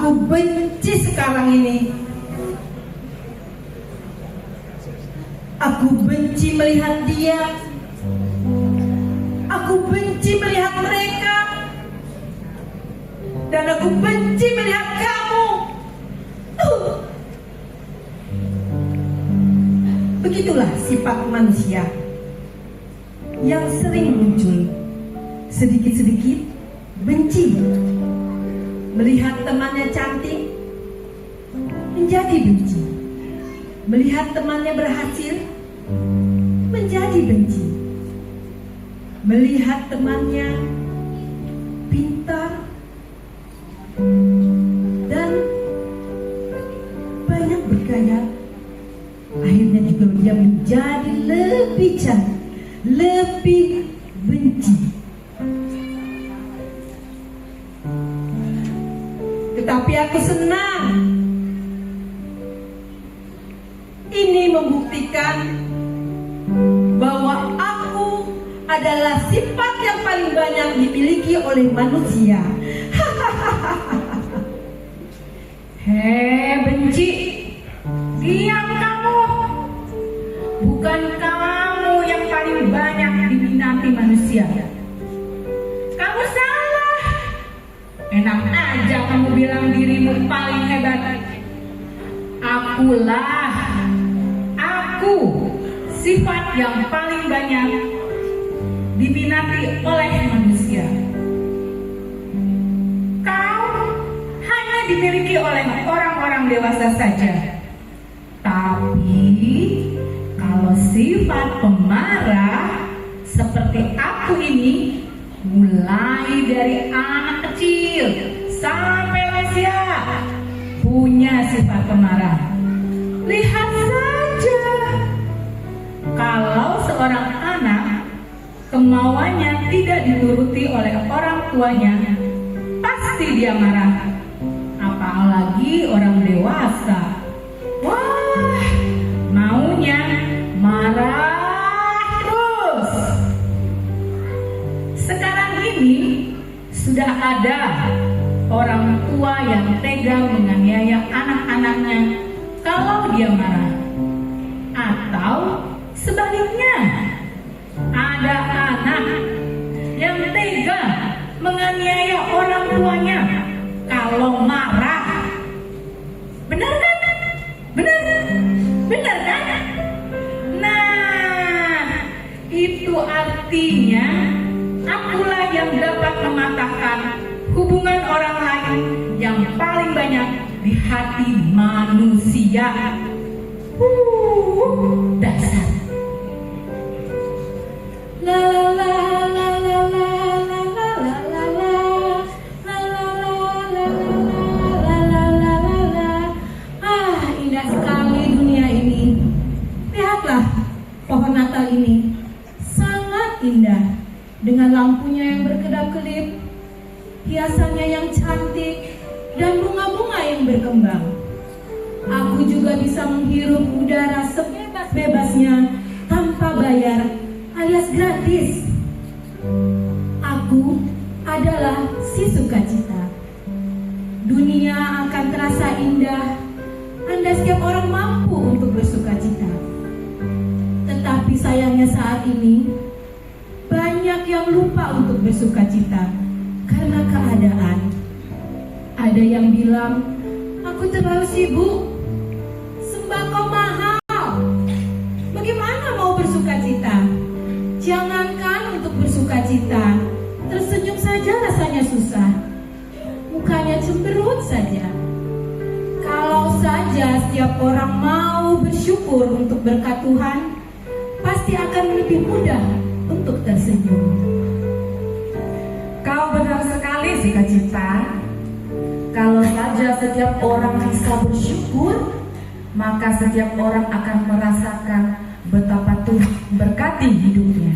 aku benci sekarang ini. Aku benci melihat dia. Aku benci melihat mereka. Dan aku benci melihat kamu. Begitulah sifat manusia yang sering muncul. Sedikit-sedikit benci. Melihat temannya cantik, menjadi benci. Melihat temannya berhasil, menjadi benci. Melihat temannya pintar dan banyak bergaya, akhirnya juga dia menjadi lebih cantik, lebih benci. Tetapi aku senang. Ini membuktikan bahwa aku adalah sifat yang paling banyak dimiliki oleh manusia. Hei benci, diam kamu. Bukan kamu yang paling banyak diminati manusia. Kamu salah. Enak aja kamu bilang dirimu paling hebat. Aku sifat yang paling banyak diminati oleh manusia. Kau hanya dimiliki oleh orang-orang dewasa saja. Tapi kalau sifat pemarah seperti aku ini, mulai dari anak kecil sampai lansia, punya sifat pemarah. Lihat saja, kalau seorang anak kemauannya tidak dituruti oleh orang tuanya, pasti dia marah. Apalagi orang dewasa, wah, maunya marah terus. Sekarang ini sudah ada orang tua yang tega menganiaya anak-anaknya kalau dia marah. Atau sebaliknya, ada anak yang tega menganiaya orang tuanya kalau marah. Benar kan? Benar? Benar kan? Nah, itu artinya akulah yang dapat mematahkan hubungan orang lain yang paling banyak di hati manusia. Dasar. La la la la la la la la la la la la la. Ah, indah sekali dunia ini. Lihatlah pohon Natal ini, sangat indah dengan lampunya yang berkedap-kedip, hiasannya yang cantik, dan bunga-bunga yang berkembang. Aku juga bisa menghirup udara sebebas-bebasnya tanpa bayar alias gratis. Aku adalah si sukacita. Dunia akan terasa indah andai setiap orang mampu untuk bersukacita. Tetapi sayangnya saat ini banyak yang lupa untuk bersukacita karena keadaan. Ada yang bilang, aku terlalu sibuk, sembako mahal, bagaimana mau bersukacita? Jangankan untuk bersukacita, tersenyum saja rasanya susah, mukanya cemberut saja. Kalau saja setiap orang mau bersyukur untuk berkat Tuhan, pasti akan lebih mudah untuk tersenyum. Kau benar sekali sukacita. Kalau saja setiap orang bisa bersyukur, maka setiap orang akan merasakan betapa Tuhan berkati hidupnya.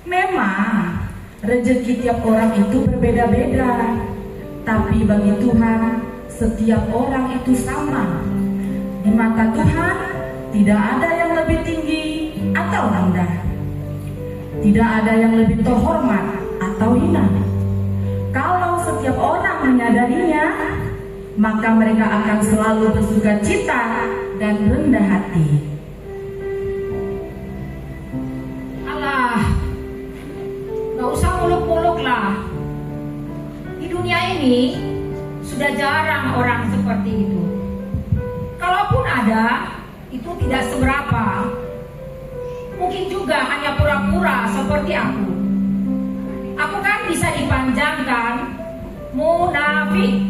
Memang rezeki tiap orang itu berbeda-beda, tapi bagi Tuhan setiap orang itu sama. Di mata Tuhan tidak ada yang lebih tinggi atau rendah, tidak ada yang lebih terhormat atau hina. Kalau setiap orang menyadarinya, maka mereka akan selalu bersuka cita dan rendah hati. Alah, gak usah muluk-muluk lah. Di dunia ini sudah jarang orang seperti itu. Kalaupun ada, itu tidak seberapa. Mungkin juga hanya pura-pura seperti aku. Aku kan bisa dipanjangkan munafik,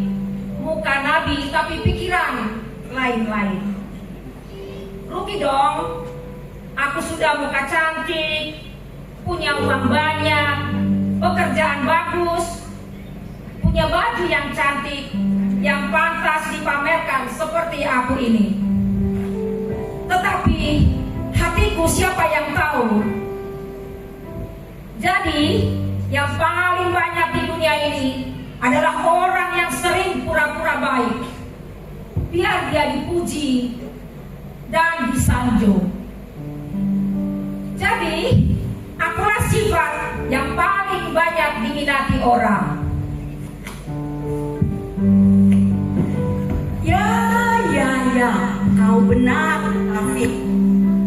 muka nabi tapi pikiran lain-lain. Rugi dong. Aku sudah muka cantik, punya uang banyak, pekerjaan bagus, punya baju yang cantik, yang pantas dipamerkan seperti aku ini. Tetapi hatiku siapa yang tahu? Jadi yang paling banyak di dunia ini adalah orang yang sering pura-pura baik, biar dia dipuji dan disanjung. Jadi akulah sifat yang paling banyak diminati orang. Ya, kau benar, munafik.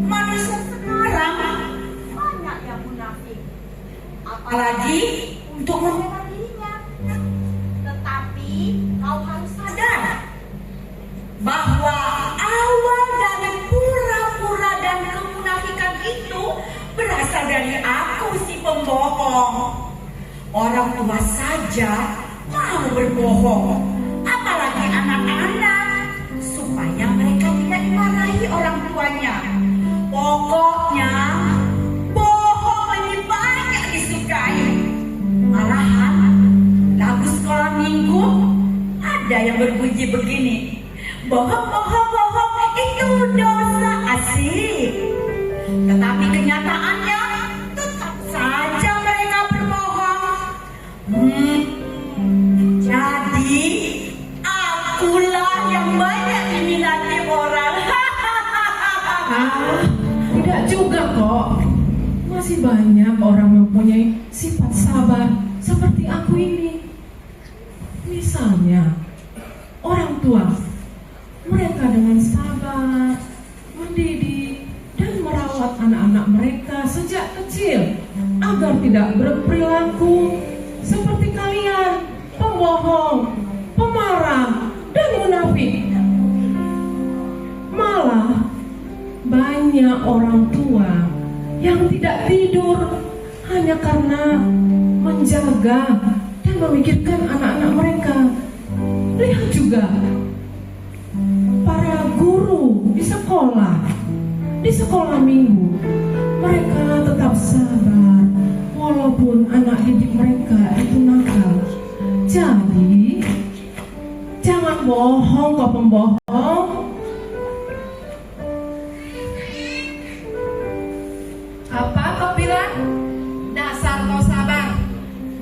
Manusia sekarang banyak yang munafik, apalagi untuk membela dirinya. Tetapi kau harus sadar bahwa awal dari pura-pura dan kemunafikan itu berasal dari aku, si pembohong. Orang tua saja mau berbohong, apalagi anak-anak, supaya mereka tidak dimarahi orang tuanya. Pokoknya bohong lebih banyak disukai. Malahan lagu sekolah minggu ada yang berbunyi begini: bohong itu dosa, asik. Tetapi kenyataannya tetap saja mereka berbohong. Jadi akulah yang banyak diminati orang. Tidak juga kok. Masih banyak orang mempunyai sifat sabar seperti aku ini. Misalnya, orang tua. Mereka dengan sabar, mendidik, dan merawat anak-anak mereka sejak kecil agar tidak berperilaku seperti kalian, pembohong, pemarah, dan munafik. Malah banyak orang tua yang tidak tidur hanya karena menjaga dan memikirkan anak-anak mereka. Lihat juga para guru di sekolah minggu, mereka tetap sabar walaupun anak didik mereka itu nakal. Jadi jangan bohong kok pembohong. Apa kau bilang? Dasar kau sabar.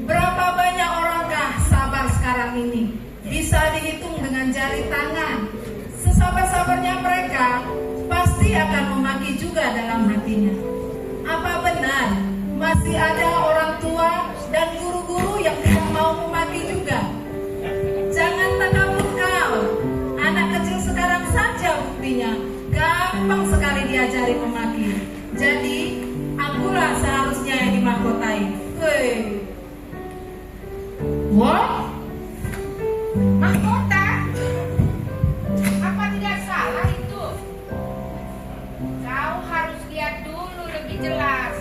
Berapa banyak orangkah sabar sekarang ini? Bisa dihitung dengan jari tangan. Sesabar-sabarnya mereka pasti akan memaki juga dalam hatinya. Apa benar masih ada orang tua dan guru-guru yang tidak mau memaki juga? Jangan takabur kau. Anak kecil sekarang saja buktinya gampang sekali diajari memaki. Jadi akulah seharusnya yang dimahkotai. Hei. Wah, mahkota? Apa tidak salah itu? Kau harus lihat dulu lebih jelas.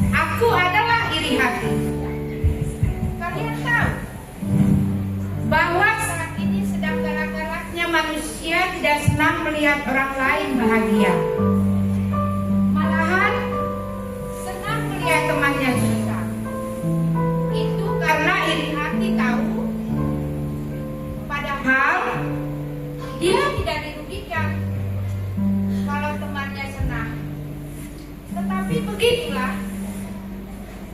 Aku adalah iri hati. Kalian tahu bahwa saat ini sedang galak-galaknya manusia tidak senang melihat orang lain bahagia. Malahan senang melihat temannya susah. Itu karena iri hati, tahu. Padahal dia tidak dirugikan kalau temannya senang. Tetapi begitulah,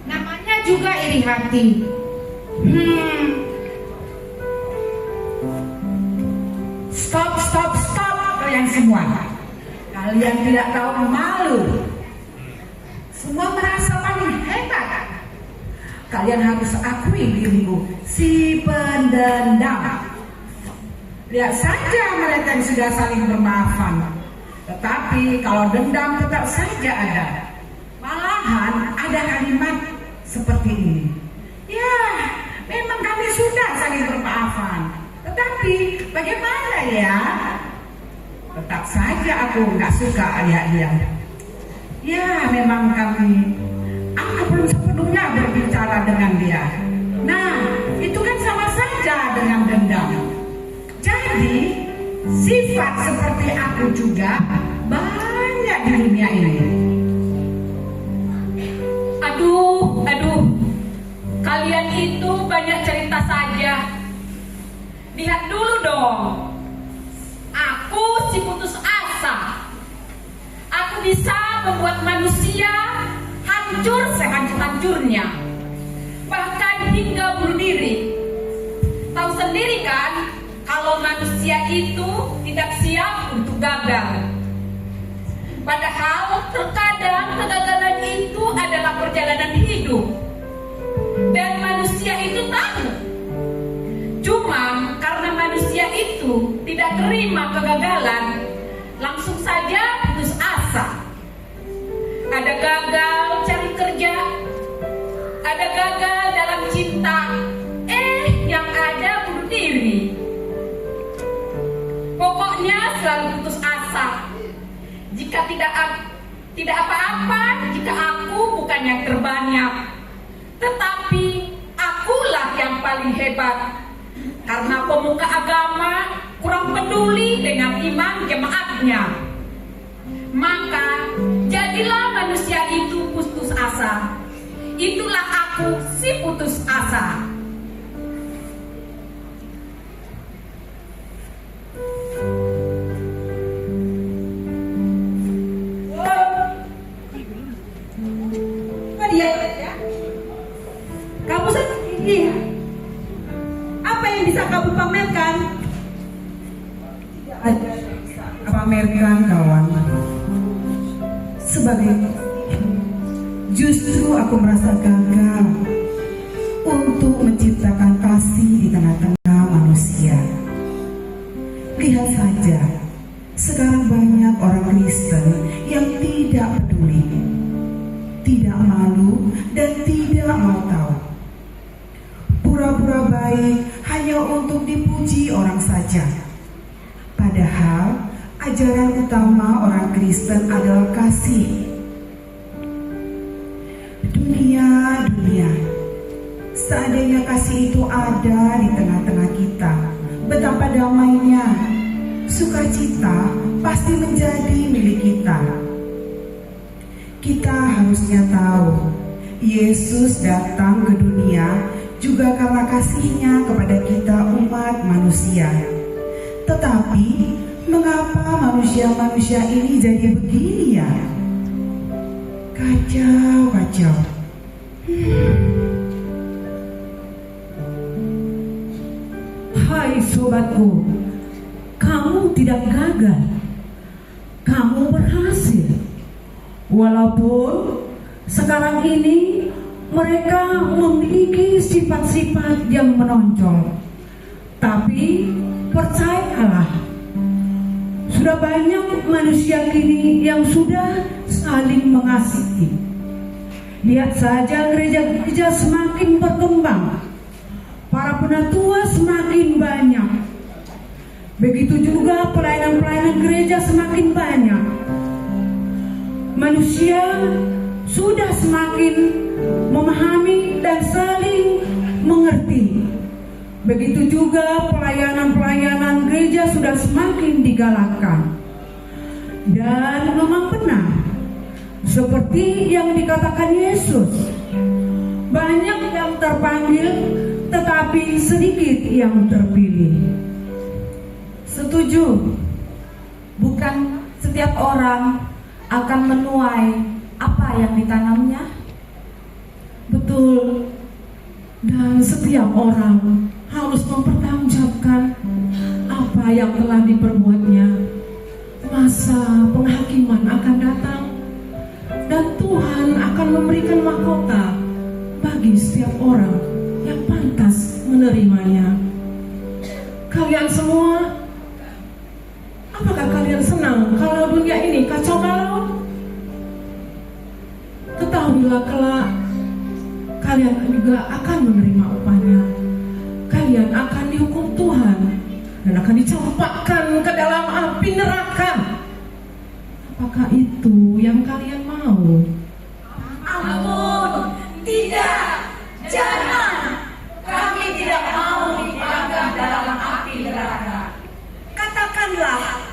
namanya juga iri hati. Stop kalian semua. Kalian tidak tahu malu. Semua merasa paling hebat. Kalian harus akui dirimu si pendendam. lihat saja mereka yang sudah saling bermaafan. Tetapi kalau dendam tetap saja ada. Malahan ada kalimat seperti ini. Ya, memang kami sudah saling bermaafan. Tetapi bagaimana ya? Tetap saja aku nggak suka lihat dia. Ya, memang aku belum sepenuhnya berbicara dengan dia. Nah, itu kan sama saja dengan dendam. Jadi, sifat seperti aku juga banyak di dunia ini. Aduh, kalian itu banyak cerita saja. Lihat dulu dong. Aku si putus asa. Aku bisa membuat manusia hancur sehancur-hancurnya, bahkan hingga bunuh diri. Tahu sendiri kan, kalau manusia itu tidak siap untuk gagal. Padahal terkadang kegagalan itu adalah perjalanan hidup, dan manusia itu tahu. Cuma karena manusia itu tidak terima kegagalan, langsung saja putus asa. Ada gagal cari kerja, ada gagal dalam cinta, yang ada bunuh diri. Pokoknya selalu putus asa. Jika tidak apa-apa, jika aku bukan yang terbanyak, tetapi akulah yang paling hebat. Karena pemuka agama kurang peduli dengan iman jemaatnya, maka jadilah manusia itu putus asa. Itulah aku si putus asa. Kamu sendiri, apa yang bisa kamu pamerkan? Pamerkan kawan. Sebagai justru aku merasa gagal untuk menciptakan kasih di tengah-tengah manusia. Lihat saja, sekarang banyak orang Kristen yang tidak peduli, tidak malu, dan tidak mau tahu. Pura-pura baik hanya untuk dipuji orang saja. Padahal ajaran utama orang Kristen adalah kasih. Dunia, seandainya kasih itu ada di tengah-tengah kita, betapa damainya. Sukacita pasti menjadi milik kita. Kita harusnya tahu, Yesus datang ke dunia juga karena kasih-Nya kepada kita umat manusia. Tetapi mengapa manusia-manusia ini jadi begini ya? Kacau. Hai sobatku, kamu tidak gagal, kamu berhasil. Walaupun sekarang ini mereka memiliki sifat-sifat yang menonjol, tapi percayalah, sudah banyak manusia kini yang sudah saling mengasihi. Lihat saja gereja-gereja semakin berkembang, para penatua semakin banyak. Begitu juga pelayanan-pelayanan gereja semakin banyak. Manusia sudah semakin memahami dan saling mengerti. Begitu juga pelayanan-pelayanan gereja sudah semakin digalakkan. Dan memang benar, seperti yang dikatakan Yesus, banyak yang terpanggil tetapi sedikit yang terpilih. Setuju, bukan setiap orang akan menuai apa yang ditanamnya. Betul. Dan setiap orang harus mempertanggungjawabkan apa yang telah diperbuatnya. Masa penghakiman akan datang, dan Tuhan akan memberikan mahkota bagi setiap orang yang pantas menerimanya. Kalian semua kalian senang kalau dunia ini kacau balau? Ketahuilah kelak kalian juga akan menerima upahnya. Kalian akan dihukum Tuhan dan akan dicampakkan ke dalam api neraka. Apakah itu yang kalian mau? Ampun, tidak, jangan. Kami tidak mau dipanggang dalam api neraka. Katakanlah,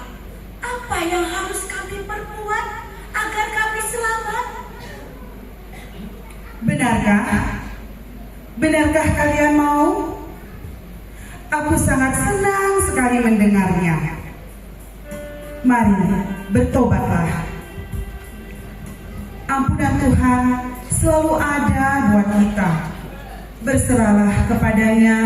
apa yang harus kami perbuat agar kami selamat? Benarkah? Benarkah kalian mau? Aku sangat senang sekali mendengarnya. Mari bertobatlah. Ampunan Tuhan selalu ada buat kita. Berserahlah kepadanya,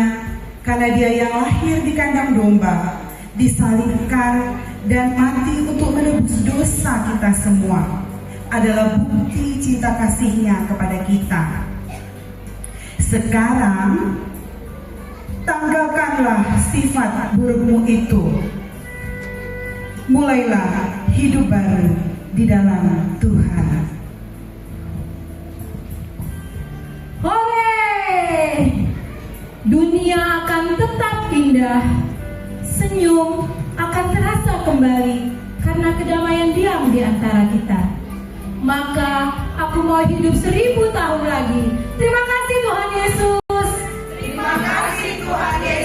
karena Dia yang lahir di kandang domba, disalibkan dan mati untuk menebus dosa kita semua, adalah bukti cinta kasih-Nya kepada kita. Sekarang tanggalkanlah sifat burukmu itu. Mulailah hidup baru di dalam Tuhan. Hore! Dunia akan tetap indah. Senyum akan terasa kembali karena kedamaian diam di antara kita. Maka aku mau hidup 1000 tahun lagi. Terima kasih Tuhan Yesus. Terima kasih Tuhan Yesus.